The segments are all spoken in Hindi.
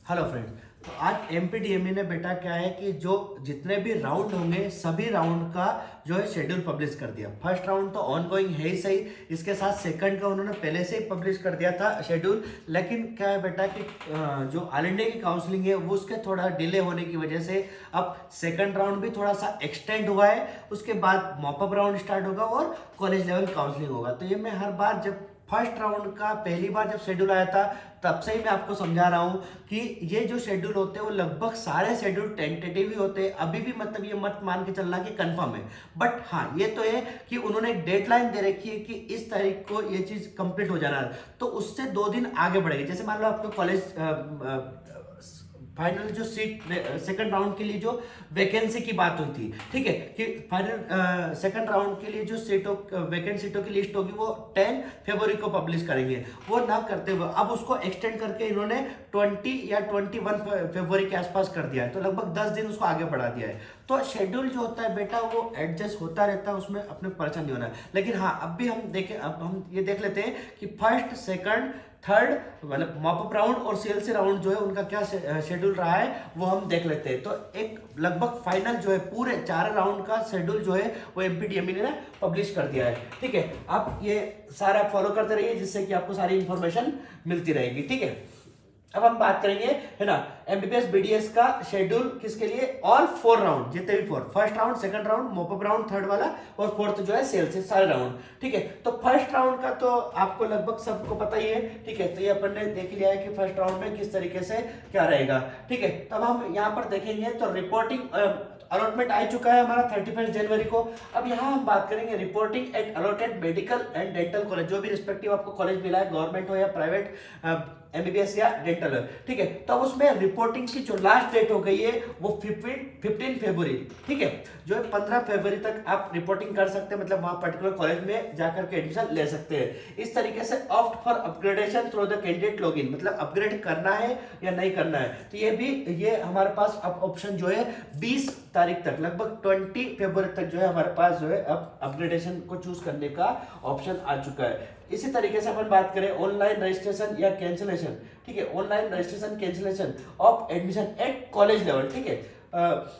Hello friends. तो आज एमपीडीएमई ने बेटा क्या है कि जो जितने भी राउंड होंगे सभी राउंड का जो है शेड्यूल पब्लिश कर दिया। फर्स्ट राउंड तो ऑन गोइंग है ही सही, इसके साथ सेकंड का उन्होंने पहले से ही पब्लिश कर दिया था शेड्यूल। लेकिन क्या है बेटा कि जो ऑल इंडिया की काउंसलिंग है वो उसके थोड़ा डिले होने की वजह से अब सेकंड राउंड भी थोड़ा सा एक्सटेंड हुआ है। उसके बाद मॉपअप राउंड स्टार्ट होगा और कॉलेज लेवल काउंसलिंग होगा। तो ये मैं हर बार जब फर्स्ट राउंड का पहली बार जब शेड्यूल आया था तब से ही मैं आपको समझा रहा हूं कि ये जो शेड्यूल होते हैं वो लगभग सारे शेड्यूल टेंटेटिव ही होते हैं। अभी भी मतलब ये मत मान के चलना कि कंफर्म है, बट हाँ ये तो है कि उन्होंने एक डेडलाइन दे रखी है कि इस तारीख को ये चीज कंप्लीट हो जाना है। तो उससे 2 दिन आगे बढ़ेगी। जैसे मान लो आपको कॉलेज फाइनल जो सीट सेकंड राउंड के लिए जो वैकेंसी की बात हुई थी, ठीक है, कि फाइनल सेकंड राउंड के लिए जो सीटों वैकेंट सीटों की लिस्ट होगी वो 10 फरवरी को पब्लिश करेंगे। वो ना करते हुए अब उसको एक्सटेंड करके इन्होंने 20 या 21 फरवरी के आसपास कर दिया है। तो लगभग 10 दिन उसको आगे बढ़ा दिया है। तो शेड्यूल जो होता है बेटा वो एडजस्ट होता रहता है, उसमें अपने परेशान नहीं होना है। लेकिन हाँ अब भी हम देखें, अब हम ये देख लेते हैं कि फर्स्ट सेकंड थर्ड मतलब मॉपअप राउंड और सीएलसी राउंड जो है उनका क्या शेड्यूल रहा है वो हम देख लेते हैं। तो एक लगभग फाइनल जो है पूरे 4 राउंड का शेड्यूल जो है वो एमपीडीएमई ने पब्लिश कर दिया है। ठीक है, आप ये सारा फॉलो करते रहिए जिससे कि आपको सारी इंफॉर्मेशन मिलती रहेगी। ठीक है, अब हम बात करेंगे है ना एमबीबीएस बीडीएस का शेड्यूल किसके लिए। ऑल 4 राउंड जितने भी 4, first round, second round, mop up round third वाला और फोर्थ जो है सेल से सारे राउंड। ठीक है, तो फर्स्ट राउंड का तो आपको लगभग सबको पता ही है। ठीक है, तो ये अपन ने देख लिया है कि फर्स्ट राउंड में किस तरीके से क्या रहेगा। ठीक है, तब हम यहाँ पर देखेंगे तो रिपोर्टिंग अलॉटमेंट आ चुका है हमारा 31 जनवरी को। अब यहाँ हम बात करेंगे reporting at allotted medical and dental college, जो भी रिस्पेक्टिव आपको कॉलेज मिला है, गवर्नमेंट हो या प्राइवेट, एमबीबीएस या डेंटल है। ठीक है, तो उसमें रिपोर्टिंग की जो लास्ट डेट हो गई है वो 15 फरवरी। ठीक है, जो है 15 फरवरी तक आप रिपोर्टिंग कर सकते हैं, मतलब वहां पर्टिकुलर कॉलेज में जाकर के एडमिशन ले सकते हैं। इस तरीके से opt for upgradation through the candidate login, मतलब अपग्रेड करना है या नहीं करना है। तो ये हमारे पास अब ऑप्शन जो है 20 तारीख तक, लगभग 20 फरवरी तक जो है हमारे पास जो है अब अपग्रेडेशन को चूज करने का ऑप्शन आ चुका है। इसी तरीके से अपन बात करें ऑनलाइन रजिस्ट्रेशन या कैंसिलेशन। ठीक है, online registration cancellation of admission at college level. ठीक है,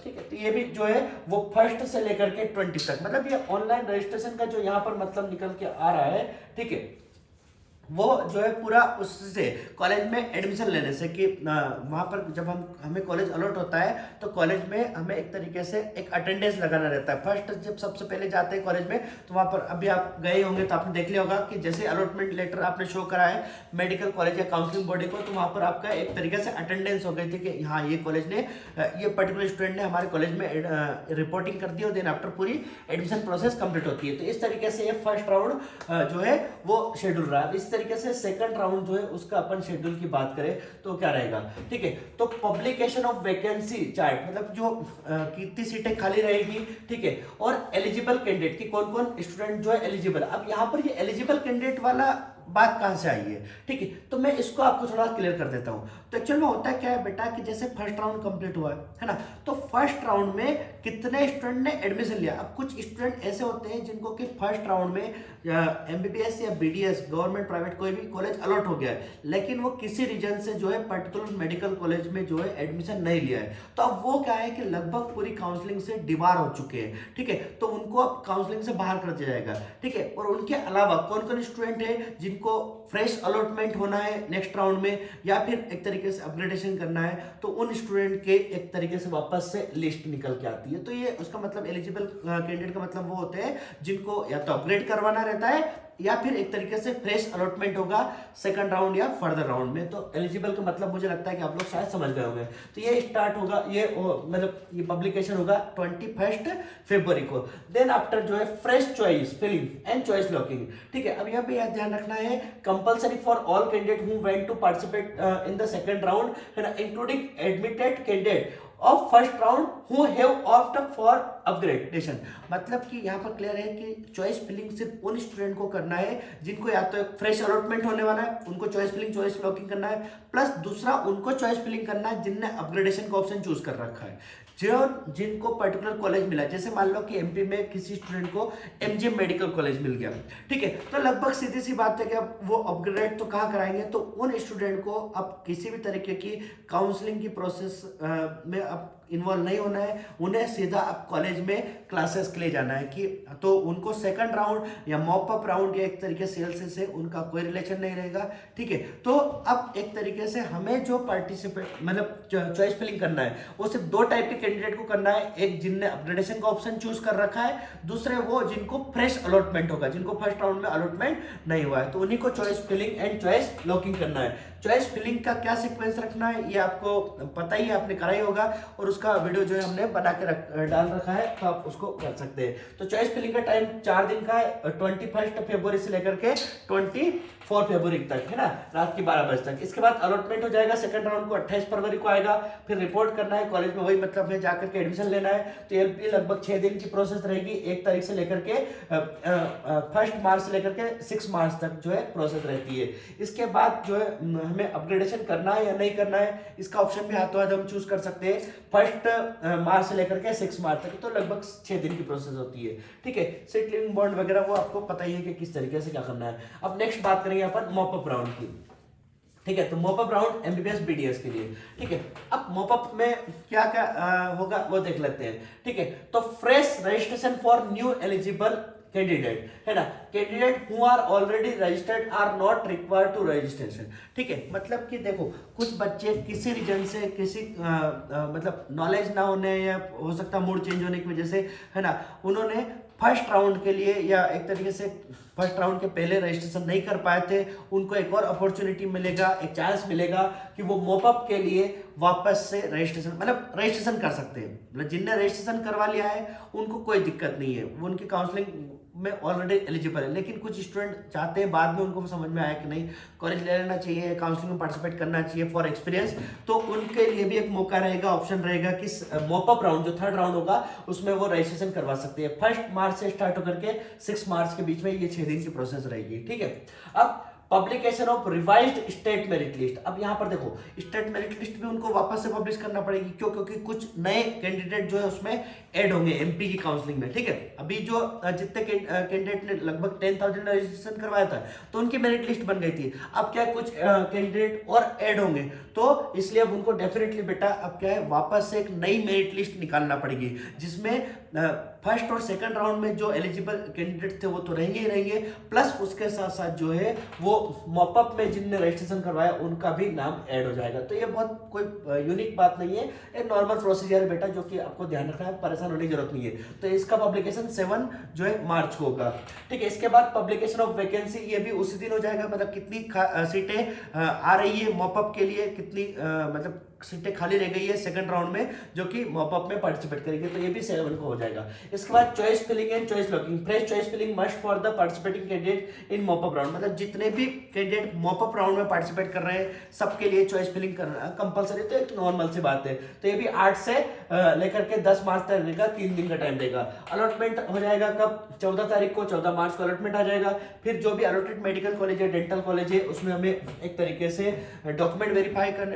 ठीक है, तो ये भी जो है वो फर्स्ट से लेकर के 20 तक, मतलब ये ऑनलाइन रजिस्ट्रेशन का जो यहाँ पर मतलब निकल के आ रहा है। ठीक है, वो जो है पूरा उससे कॉलेज में एडमिशन लेने से कि वहाँ पर जब हमें कॉलेज अलॉट होता है तो कॉलेज में हमें एक तरीके से एक अटेंडेंस लगाना रहता है। फर्स्ट जब सबसे पहले जाते हैं कॉलेज में तो वहाँ पर अभी आप गए होंगे तो आपने देख लिया होगा कि जैसे अलॉटमेंट लेटर आपने शो करा है मेडिकल कॉलेज या काउंसलिंग बॉडी को, तो वहाँ पर आपका एक तरीके से अटेंडेंस हो गई थी कि हाँ ये कॉलेज ने, ये पर्टिकुलर स्टूडेंट ने हमारे कॉलेज में रिपोर्टिंग कर दी और देन आफ्टर पूरी एडमिशन प्रोसेस कंप्लीट होती है। तो इस तरीके से ये फर्स्ट राउंड जो है वो शेड्यूल रहा है। इस तरीके से सेकंड राउंड जो है उसका अपन शेड्यूल की बात करें तो क्या रहेगा। ठीक है, तो पब्लिकेशन ऑफ वैकेंसी चार्ट, मतलब जो कितनी सीटें खाली रहेगी, ठीक है, और एलिजिबल कैंडिडेट की कौन कौन स्टूडेंट जो है एलिजिबल। अब यहाँ पर ये एलिजिबल कैंडिडेट वाला बात कहां से आई है। ठीक है, तो मैं इसको आपको थोड़ा क्लियर कर देता हूं। तो एक्चुअल में होता क्या है बेटा कि जैसे फर्स्ट राउंड कंप्लीट हुआ है ना, तो फर्स्ट राउंड में कितने स्टूडेंट ने एडमिशन लिया। अब कुछ स्टूडेंट ऐसे होते हैं जिनको कि फर्स्ट राउंड में एमबीबीएस या बीडीएस गवर्नमेंट प्राइवेट कोई भी कॉलेज अलॉट हो गया है, लेकिन वो किसी रीजन से जो है पर्टिकुलर मेडिकल कॉलेज में जो है एडमिशन नहीं लिया है। तो अब वो क्या है कि लगभग पूरी काउंसलिंग से डिबार हो चुके हैं। ठीक है, तो उनको अब काउंसलिंग से बाहर कर दिया जाएगा। ठीक है, और उनके अलावा कौन कौन स्टूडेंट है जिनको फ्रेश अलॉटमेंट होना है नेक्स्ट राउंड में या फिर एक तरीके से अपग्रेडेशन करना है, तो उन स्टूडेंट के एक तरीके से वापस से लिस्ट निकल के आती है। तो ये उसका मतलब एलिजिबल कैंडिडेट का मतलब वो होते हैं जिनको या तो अपग्रेड करवाना रहता है या फिर एक तरीके से फ्रेश अलॉटमेंट होगा सेकंड राउंड या फर्दर राउंड में। तो एलिजिबल का मतलब मुझे लगता है कि आप लोग शायद समझ गए होंगे। तो ये स्टार्ट होगा, ये मतलब ये पब्लिकेशन होगा 21 फरवरी को। देन आफ्टर जो है fresh choice filling and choice locking. ठीक है, अब यहाँ पे याद ध्यान रखना है compulsory for all candidate who went to participate in the second round है ना, including admitted candidate of first round who have opted for upgradation. मतलब कि यहाँ पर क्लियर है कि चॉइस फिलिंग सिर्फ उन स्टूडेंट को करना है जिनको या तो फ्रेश अलॉटमेंट होने वाला है, उनको चॉइस फिलिंग चॉइस लॉकिंग करना है, प्लस दूसरा उनको चॉइस फिलिंग करना है जिनने अपग्रेडेशन का ऑप्शन चूज कर रखा है। जो जिनको पर्टिकुलर कॉलेज मिला, जैसे मान लो कि एमपी में किसी स्टूडेंट को एमजीएम मेडिकल कॉलेज मिल गया, ठीक है, तो लगभग सीधी सी बात है कि अब वो अपग्रेड तो कहाँ कराएंगे, तो उन स्टूडेंट को अब किसी भी तरीके की काउंसलिंग की प्रोसेस में अब इन्वॉल्व नहीं होना है, उन्हें सीधा अब कॉलेज में क्लासेस के लिए जाना है कि तो उनको सेकंड राउंड या मॉप अप राउंड या एक तरीके सेल्स से उनका कोई रिलेशन नहीं रहेगा, ठीक है। तो अब एक तरीके से हमें जो पार्टिसिपेट मतलब चॉइस फिलिंग करना है वो सिर्फ दो टाइप के कैंडिडेट को करना है, एक जिनने अपग्रेडेशन का ऑप्शन चूज कर रखा है, दूसरे वो जिनको फ्रेश अलॉटमेंट होगा, जिनको फर्स्ट राउंड में अलॉटमेंट नहीं हुआ है, तो उन्हीं को choice filling and choice locking करना है। चॉइस फिलिंग का क्या सीक्वेंस रखना है ये आपको पता ही है, आपने करा ही होगा, और उसका वीडियो जो है हमने बना के डाल रखा है, तो आप उसको कर सकते हैं। तो चॉइस फिलिंग का टाइम 4 दिन का है, 21 फरवरी से लेकर के 24 फरवरी तक, है ना, रात की 12 बजे तक। इसके बाद अलॉटमेंट हो जाएगा, सेकंड राउंड को 28 फरवरी को आएगा, फिर रिपोर्ट करना है कॉलेज में, वही मतलब है जाकर के एडमिशन लेना है। तो ये लगभग 6 दिन की प्रोसेस रहेगी, 1 तारीख से लेकर के 1 मार्च से लेकर के 6 मार्च तक जो है प्रोसेस रहती है। इसके बाद जो है हमें अपग्रेडेशन करना है या नहीं करना है, इसका ऑप्शन भी हाथों हाथ हम चूज कर सकते हैं 1 मार्च से लेकर के 6 मार्च तक, तो लगभग 6 दिन की प्रोसेस होती है, ठीक है। सीट लिविंग बॉन्ड वगैरह वो आपको पता ही है कि किस तरीके से क्या करना है। अब नेक्स्ट बात करेंगे अपन मॉप अप राउंड की, ठीक है। तो mop up round MBBS BDS के लिए, ठीक है। अब मॉप अप में क्या क्या होगा वो देख लेते हैं, ठीक है। तो fresh registration for new eligible candidate, है ना, candidate who are already registered are not required to registration, ठीक है। मतलब कि देखो कुछ बच्चे किसी रीजन से किसी मतलब नॉलेज ना होने या हो सकता है मूड चेंज होने की वजह से, है ना, उन्होंने फर्स्ट राउंड के लिए या एक तरीके से फर्स्ट राउंड के पहले रजिस्ट्रेशन नहीं कर पाए थे, उनको एक और अपॉर्चुनिटी मिलेगा, एक चांस मिलेगा कि वो मॉपअप के लिए वापस से रजिस्ट्रेशन मतलब रजिस्ट्रेशन कर सकते हैं। मतलब जिनने रजिस्ट्रेशन करवा लिया है उनको कोई दिक्कत नहीं है, वो उनकी काउंसलिंग में ऑलरेडी एलिजिबल है। लेकिन कुछ स्टूडेंट चाहते हैं, बाद में उनको समझ में आया कि नहीं कॉलेज ले लेना चाहिए, काउंसलिंग में पार्टिसिपेट करना चाहिए फॉर एक्सपीरियंस, तो उनके लिए भी एक मौका रहेगा, ऑप्शन रहेगा कि मॉपअप राउंड जो थर्ड राउंड होगा उसमें वो रजिस्ट्रेशन करवा सकते हैं। 1 मार्च से स्टार्ट होकर के 6 मार्च के बीच में ये 6 दिन की प्रोसेस रहेगी, ठीक है। अब publication of revised state merit list, अब यहाँ पर देखो स्टेट मेरिट लिस्ट भी उनको वापस से पब्लिश करना पड़ेगी, क्यों? क्योंकि कुछ नए कैंडिडेट जो है उसमें ऐड होंगे एमपी की काउंसलिंग में, ठीक है। अभी जो जितने कैंडिडेट ने लगभग 10,000 रजिस्ट्रेशन करवाया था तो उनकी मेरिट लिस्ट बन गई थी, अब क्या कुछ कैंडिडेट और ऐड होंगे, तो इसलिए अब उनको डेफिनेटली बेटा अब क्या है वापस से एक नई मेरिट लिस्ट निकालना पड़ेगी, जिसमें फर्स्ट और सेकंड राउंड में जो एलिजिबल कैंडिडेट थे वो तो रहेंगे ही रहेंगे, प्लस उसके साथ साथ जो है वो मॉपअप में जिनने रजिस्ट्रेशन करवाया उनका भी नाम ऐड हो जाएगा। तो ये बहुत कोई यूनिक बात नहीं है, एक नॉर्मल प्रोसीजर है बेटा, जो कि आपको ध्यान रखना है, परेशान होने की जरूरत नहीं है। तो इसका पब्लिकेशन 7 जो है मार्च को होगा, ठीक है। इसके बाद पब्लिकेशन ऑफ वैकेंसी, ये भी उसी दिन हो जाएगा, मतलब कितनी सीटें आ रही है मॉपअप के लिए, कितनी मतलब सीटें खाली रह गई है सेकंड राउंड में जो कि मॉपअप में पार्टिसिपेट करेंगे, तो ये भी 7 को हो जाएगा। इसके बाद choice filling and choice locking, fresh choice filling must for the participating candidate in mop up round, मतलब जितने भी कैंडिडेट मॉपअप राउंड में पार्टिसिपेट कर रहे हैं सबके लिए चॉइस फिलिंग करना कंपलसरी, तो एक नॉर्मल सी बात है। तो ये भी 8 से लेकर के 10 मार्च तक रहेगा, 3 दिन का टाइम देगा। अलॉटमेंट हो जाएगा कब? 14 तारीख को, 14 मार्च को अलॉटमेंट आ जाएगा। फिर जो भी अलॉटेड मेडिकल कॉलेज है, डेंटल कॉलेज है, उसमें हमें एक तरीके से डॉक्यूमेंट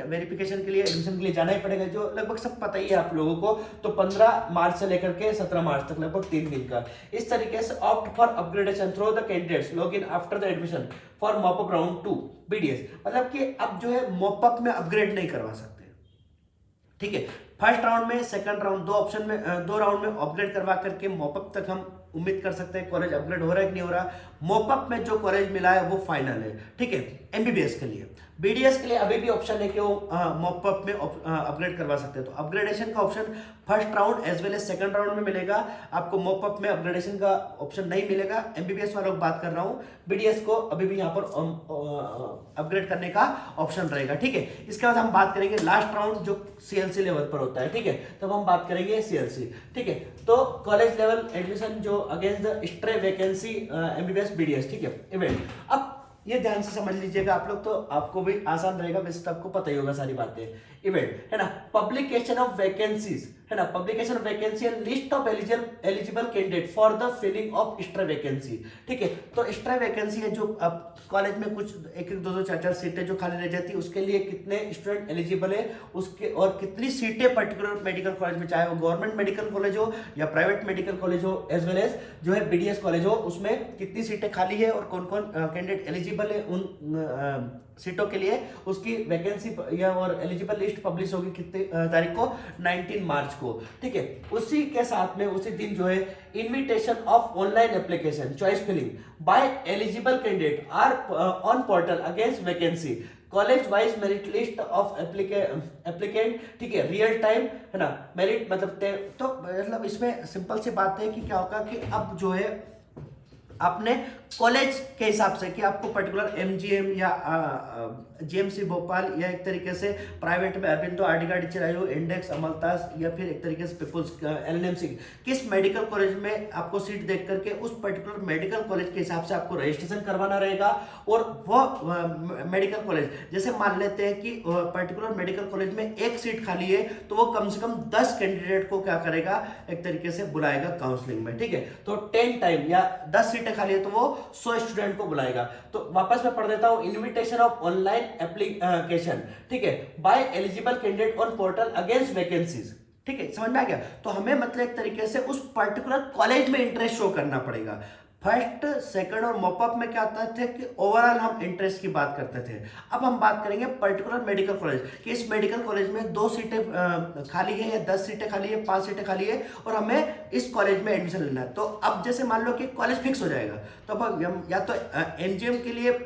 वेरिफिकेशन के लिए, एडमिशन के लिए जाना ही पड़ेगा, जो लगभग सब पता ही है आप लोगों को। तो 15 मार्च से लेकर के 17 मार्च तक लगभग 3 दिन का। इस तरीके से opt for upgradation through the candidates log in after the admission for mop up round 2 BDS, मतलब कि अब जो है मॉपअप में अपग्रेड नहीं करवा सकते, ठीक है। फर्स्ट राउंड में, सेकंड राउंड, 2 ऑप्शन में, 2 राउंड में अपग्रेड करवा करके मॉपअप तक हम उम्मीद कर सकते हैं कॉलेज अपग्रेड हो रहा है कि नहीं हो रहा। मॉपअप में जो कॉलेज मिला है वो फाइनल है, ठीक है, एमबीबीएस के लिए। बीडीएस के लिए अभी भी ऑप्शन है कि वो मॉपअप में अपग्रेड करवा सकते हैं, तो अपग्रेडेशन का option first round as well as second round में मिलेगा, आपको मॉपअप में अपग्रेडेशन का ऑप्शन नहीं मिलेगा। एमबीबीएस वालों की बात कर रहा हूं, बीडीएस को अभी भी यहाँ पर अपग्रेड करने का ऑप्शन रहेगा, ठीक है। इसके बाद हम बात करेंगे लास्ट राउंड जो सीएलसी लेवल पर होता है, ठीक है, तब हम बात करेंगे सीएलसी, ठीक है। तो कॉलेज लेवल एडमिशन जो against the stray vacancy MBBS BDS, ठीक है, इवेंट। अब ये ध्यान से समझ लीजिएगा आप लोग, तो आपको भी आसान रहेगा, वैसे तो आपको पता ही होगा सारी बातें। इवेंट है ना, पब्लिकेशन ऑफ वैकेंसीज है ना, publication vacancy and list of eligible candidate for the filling of extra vacancy. ठीक है, तो एक्स्ट्रा वैकेंसी है जो अब कॉलेज में कुछ 1-1, 2-2, 4-4 सीटें जो खाली रह जाती है, उसके लिए कितने स्टूडेंट एलिजिबल है उसके, और कितनी सीटें पर्टिकुलर मेडिकल कॉलेज में, चाहे वो गवर्नमेंट मेडिकल कॉलेज हो या प्राइवेट मेडिकल कॉलेज हो, एज वेल एज जो है बीडीएस कॉलेज हो, उसमें कितनी सीटें खाली है और कौन कौन कैंडिडेट एलिजिबल है उन सीटों के लिए, उसकी वैकेंसी या और एलिजिबल लिस्ट पब्लिश होगी कितने तारीख को, 19 मार्च को। ठीक है, उसी के साथ में उसी दिन जो है invitation of online application choice filling by eligible candidate are on portal against vacancy, college wise merit list of applicant. ठीक है, रियल टाइम है ना, मेरिट मतलब तो मतलब इसमें सिंपल सी बात है कि क्या होगा कि अब जो है आपने कॉलेज के हिसाब से कि आपको पर्टिकुलर एमजीएम या जीएमसी भोपाल या एक तरीके से प्राइवेट में अरबिंदो, आर्डिगार्ड, चिरायू, इंडेक्स, अमलतास या फिर एक तरीके से पीपुल्स एलएनएमसी, किस मेडिकल कॉलेज में आपको सीट देख करके उस पर्टिकुलर मेडिकल कॉलेज के हिसाब से आपको रजिस्ट्रेशन करवाना रहेगा। और वो मेडिकल कॉलेज जैसे मान लेते हैं कि पर्टिकुलर मेडिकल कॉलेज में एक सीट खाली है, तो वो कम से कम 10 कैंडिडेट को क्या करेगा, एक तरीके से बुलाएगा काउंसलिंग में। ठीक है, तो 10 टाइम या 10 सीटें खाली है तो वो 100 स्टूडेंट को बुलाएगा। तो वापस मैं पढ़ देता हूं, इनविटेशन ऑफ ऑनलाइन एप्लीकेशन, ठीक है, by eligible candidate on portal against vacancies. ठीक है, समझ में आ गया। तो हमें मतलब एक तरीके से उस पर्टिकुलर कॉलेज में इंटरेस्ट शो करना पड़ेगा। फर्स्ट, सेकंड और मॉपअप में क्या होता थे कि ओवरऑल हम इंटरेस्ट की बात करते थे। अब हम बात करेंगे पर्टिकुलर मेडिकल कॉलेज कि इस मेडिकल कॉलेज में 2 सीटें खाली है या 10 सीटें खाली है, 5 सीटें खाली है और हमें इस कॉलेज में एडमिशन लेना है। तो अब जैसे मान लो कि कॉलेज फिक्स हो जाएगा, तो अब हम या तो एमजीएम के लिए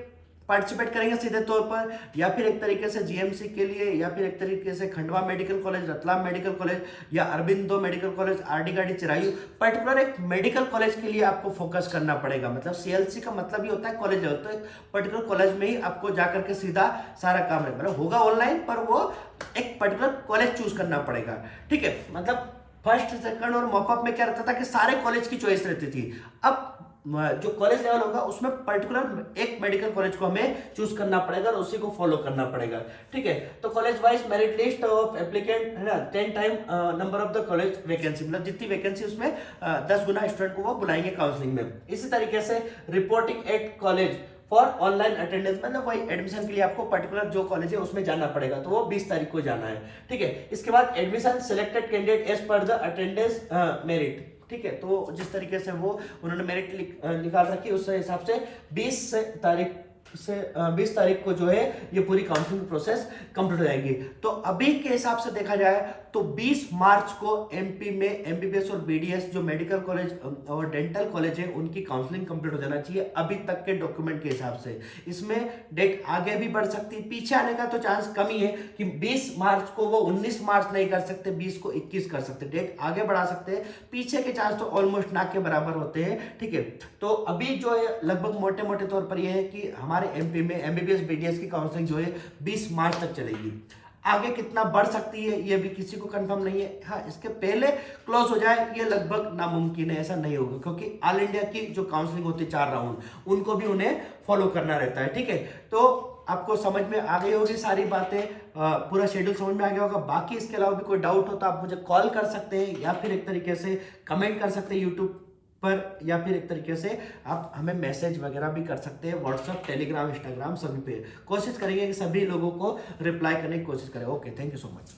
पार्टिसिपेट करेंगे सीधे तौर पर, या फिर एक तरीके से जीएमसी के लिए, या फिर एक तरीके से Khandwa medical college, Ratlam medical college या अरबिंदो मेडिकल कॉलेज, आर्डिगाड़ी, चिरायू, पर्टिकुलर एक मेडिकल कॉलेज के लिए आपको फोकस करना पड़ेगा। मतलब सीएलसी का मतलब ही होता है कॉलेज लेवल, तो एक पर्टिकुलर कॉलेज में ही आपको जाकर के सीधा सारा काम रहेगा, मतलब होगा ऑनलाइन पर वो एक पर्टिकुलर कॉलेज चूज करना पड़ेगा। ठीक है, मतलब फर्स्ट, सेकंड और मॉपअप में क्या रहता था कि सारे कॉलेज की चॉइस रहती थी। अब जो कॉलेज लेवल होगा उसमें पर्टिकुलर एक मेडिकल कॉलेज को हमें चूज करना पड़ेगा और उसी को फॉलो करना पड़ेगा। ठीक है, तो college wise merit list of applicant है ना, 10 time number of the college vacancy, मतलब जितनी वैकेंसी उसमें 10 गुना स्टूडेंट को वो बुलाएंगे काउंसलिंग में। इसी तरीके से reporting at college for online attendance, मतलब वही एडमिशन के लिए आपको पर्टिकुलर जो कॉलेज है उसमें जाना पड़ेगा, तो वो 20 तारीख को जाना है। ठीक है, इसके बाद admission selected candidate as per the attendance merit. ठीक है, तो जिस तरीके से वो उन्होंने मेरिट निकाल रखी उस हिसाब से 20 तारीख को जो है ये पूरी काउंसलिंग प्रोसेस कंप्लीट हो जाएगी। तो अभी के हिसाब से देखा जाए तो 20 मार्च को एमपी में एमबीबीएस और बीडीएस जो मेडिकल कॉलेज और डेंटल कॉलेज है उनकी काउंसलिंग कंप्लीट हो जाना चाहिए अभी तक के डॉक्यूमेंट के हिसाब से। इसमें डेट आगे भी बढ़ सकती है, पीछे आने का तो चांस कम ही है कि 20 मार्च को वो 19 मार्च नहीं कर सकते, 20 को 21 कर सकते, डेट आगे बढ़ा सकते हैं, पीछे के चांस तो ऑलमोस्ट ना के बराबर होते हैं। ठीक है, तो अभी जो है लगभग मोटे मोटे तौर पर यह है कि हमारे एमपी में एमबीबीएस बीडीएस की काउंसलिंग जो है 20 मार्च तक चलेगी। आगे कितना बढ़ सकती है ये भी किसी को कंफर्म नहीं है। हाँ, इसके पहले क्लोज हो जाए ये लगभग नामुमकिन है, ऐसा नहीं होगा, क्योंकि ऑल इंडिया की जो काउंसलिंग होती है 4 राउंड, उनको भी उन्हें फॉलो करना रहता है। ठीक है, तो आपको समझ में आ गई होगी सारी बातें, पूरा शेड्यूल समझ में आ गया होगा। बाकी इसके अलावा भी कोई डाउट हो तो आप मुझे कॉल कर सकते हैं या फिर एक तरीके से कमेंट कर सकते हैं यूट्यूब पर, या फिर एक तरीके से आप हमें मैसेज वगैरह भी कर सकते हैं, व्हाट्सएप, टेलीग्राम, इंस्टाग्राम सभी पे। कोशिश करेंगे कि सभी लोगों को रिप्लाई करने की कोशिश करें। Okay, thank you so much.